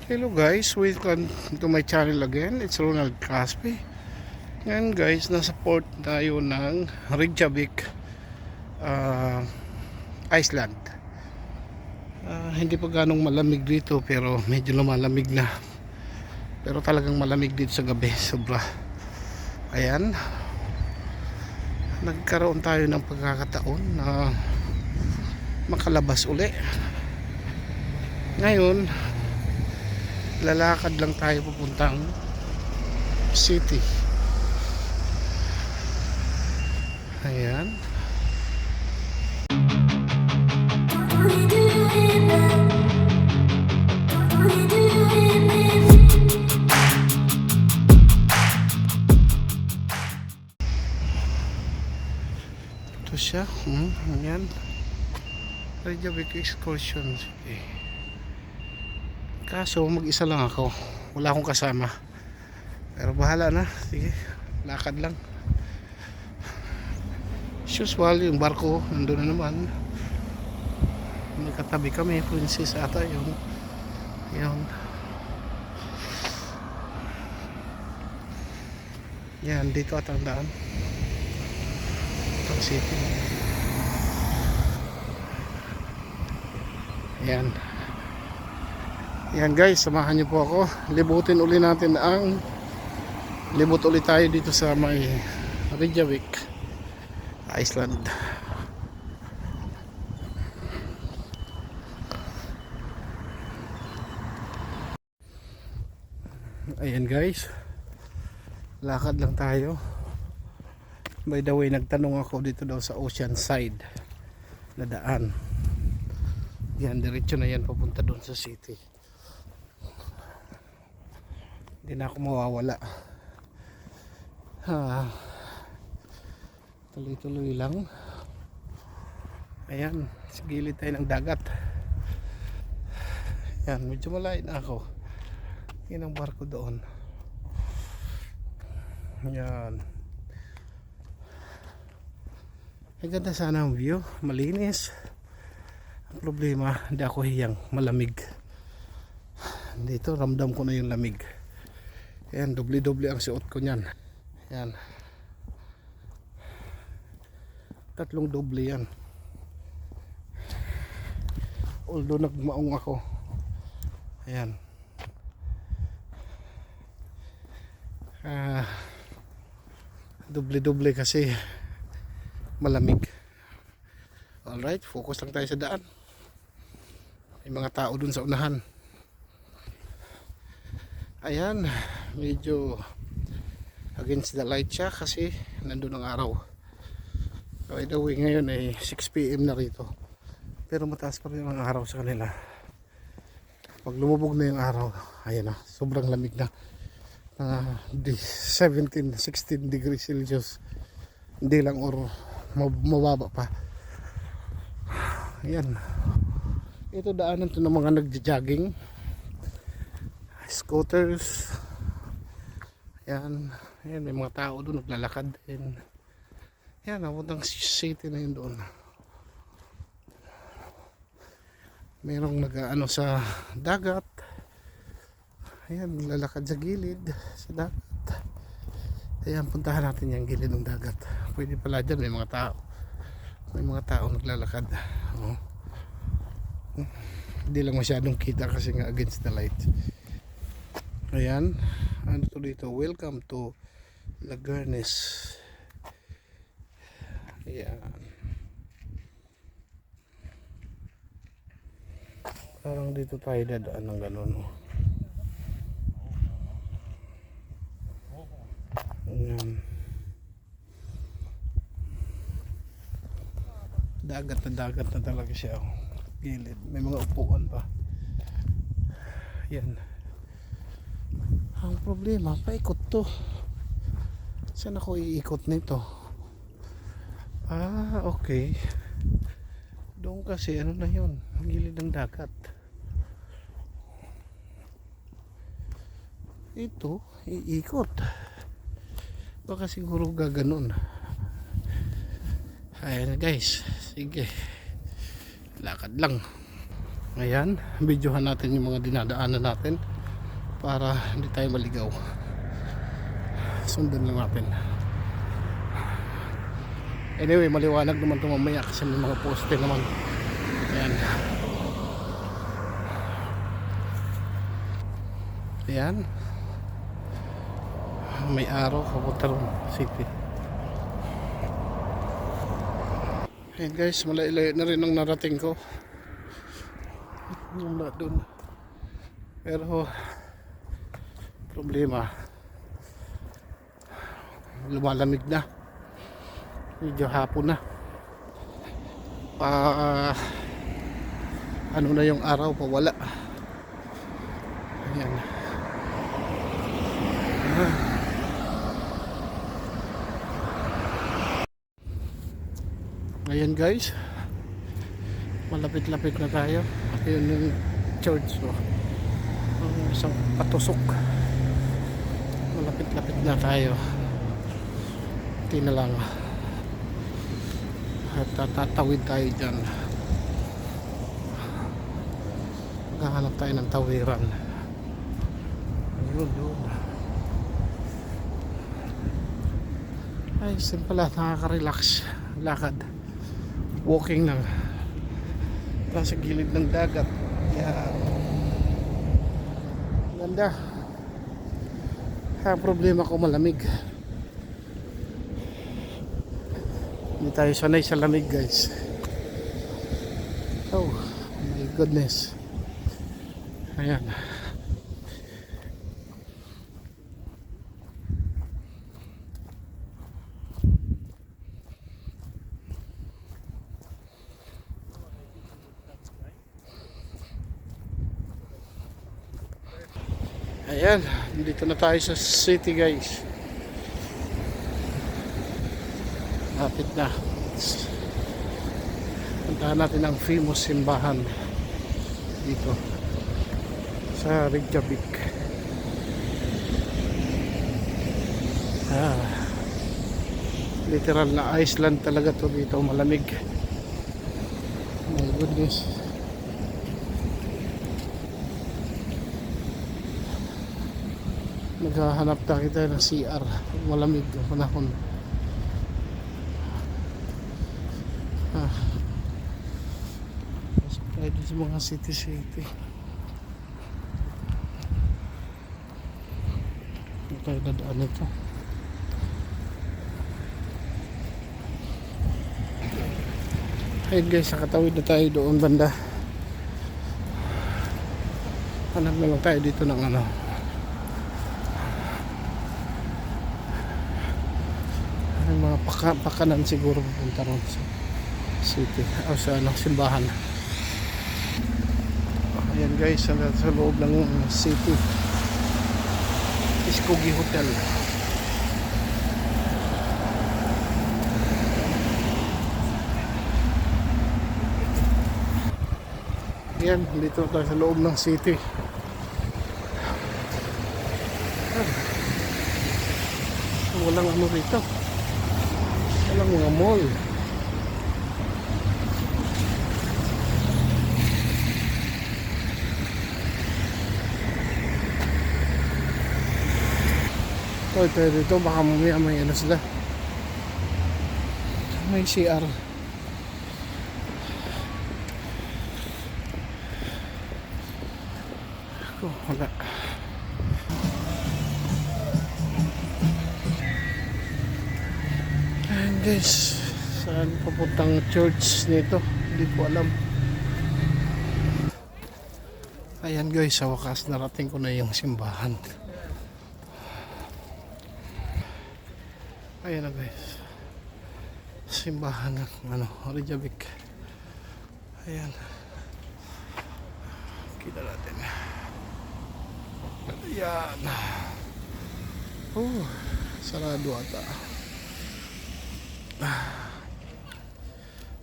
Hello guys, welcome to my channel again. It's Ronald Caspi. Ngayon guys, nasa port tayo ng Reykjavik, Iceland. Hindi pa ganong malamig dito pero medyo lumalamig na. Pero talagang malamig dito sa gabi, sobra. Ayan, nagkaroon tayo ng pagkakataon na makalabas uli. Ngayon, lalakad lang tayo papuntang city. Ayan. Ito siya. Ayan. Reykjavik Excursion. Kaso mag-isa lang ako, wala akong kasama, pero bahala na, sige, lakad lang. Usual, yung barko nandun na naman, may katabi kami, Princess ata yun. Yan, dito at ang daan itong city. Yan guys, samahan niyo po ako. Libut ulit tayo dito sa may Reykjavik, Iceland. Ayan guys, lakad lang tayo. By the way, nagtanong ako dito daw sa ocean side na daan. Yan, diretso na yan papunta doon sa city. Hindi na ako mawawala. Tuloy-tuloy lang. Ayan, sa gilid tayo ng dagat. Yan, medyo malayo na ako. Yan ang barko doon. Yan. Ang ganda sana ang view, malinis. Ang problema, hindi ako hiyang, malamig. Dito ramdam ko na yung lamig. Ayan, doble-doble ang suot ko niyan. Ayan. 3 doble yan. Although nagmaong ako. Ayan. Doble-doble kasi malamig. Alright, focus lang tayo sa daan. May mga tao dun sa unahan. Ayan, medyo against the light siya kasi nandun ang araw. By the way, ngayon ay 6 PM na rito, pero mataas pa rin ang araw sa kanila. Pag lumubog na yung araw, ayan na, sobrang lamig na, 17-16 degrees Celsius, hindi lang, or mababa pa. Ayan, ito daanan to ng mga nagja-jogging, scooters. Ayan, may mga tao doon naglalakad din. Ayan, napuntang city na yun doon. Merong nag-ano sa dagat. Ayan, lalakad sa gilid sa dagat. Ayan, puntahan natin yung gilid ng dagat. Pwede pala dyan, may mga tao. May mga tao naglalakad. Hindi lang masyadong kita kasi nga against the light. Ayan, ano to dito? Welcome to Lagernes. Ayan. Parang dito tayo dadaan ng gano'n. Ayan. Dagat na talaga siya. Gilid. May mga upuan pa. Ayan. Ang problema, paikot to. Saan ako iikot nito? Okay. Doon kasi ano na yun, gilid ng dagat. Ito, iikot. Baka siguro gaganon. Ayan guys, sige. Lakad lang. Ayan, videohan natin yung mga dinadaanan natin. para hindi tayo maligaw. Sundan lang natin. Anyway, maliwanag naman ito mamaya kasi may mga poste naman. Ayan. Ayan. May araw kapunta ron city. Ayan guys, malayo na rin ang narating ko. Mula dun. Pero problema, lumalamig na. Medyo hapon na. Ano na yung araw, pawala. Ayan. Ayan guys, malapit-lapit na tayo. Ayun yung church, so isang patusok. Malapit-lapit na tayo. Hindi na lang. At tatawid tayo dyan. Maghahanap tayo ng tawiran. Ayun, yun. Ay, simple lang, nakaka-relax. Lakad. Walking lang. Sa gilid ng dagat. Yan. Ganda. Ang problema ko malamig. Hindi tayo sanay sa lamig guys. Oh my goodness. Ayan. Ayan, dito na tayo sa city guys. Lapit na. Puntahan natin ang famous simbahan dito sa Reykjavik. Literal na Iceland talaga to dito, malamig. My goodness. Maghahanap tayo ng CR. Malamig ang panahon. Pasok tayo dito sa mga city. Hindi tayo dadaan ito. Ayun guys, nakatawid na tayo doon banda. Hanap na lang tayo dito ng ano. Ang mga pakanan siguro pupunta ron sa city o sa simbahan. Ayan guys, sa loob ng city, Iskogi Hotel. Ayan, dito tayo sa loob ng city. Walang ano rito, walang mga mall. Tayo dito, baka mamaya may ano sila, may CR. Wala. Ayan guys, saan papuntang church nito? Hindi ko alam. Ayan guys, sa wakas narating ko na yung simbahan. Ayan na guys, simbahan ng Reykjavik. Ayan, kita natin. Ayan. Sarado ata.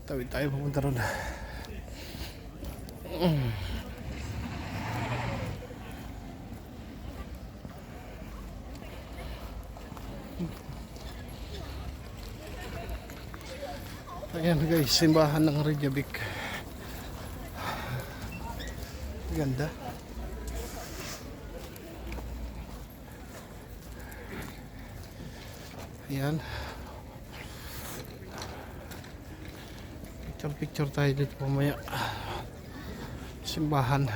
Tawid tayo pupunta ron. Ayan guys, simbahan ng Reykjavik. Ganda. Yan. Picture tayo dito mamaya. Simbahan.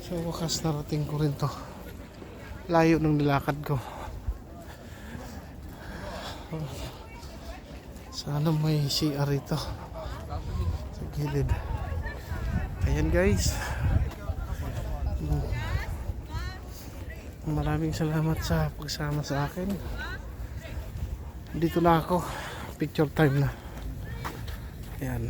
So wakas narating ko rin to. Layo ng nilakad ko. Sana may CR ito sa gilid. Ayan guys. Maraming salamat sa pagsama sa akin. Dito na ako. Picture time na. Ayan.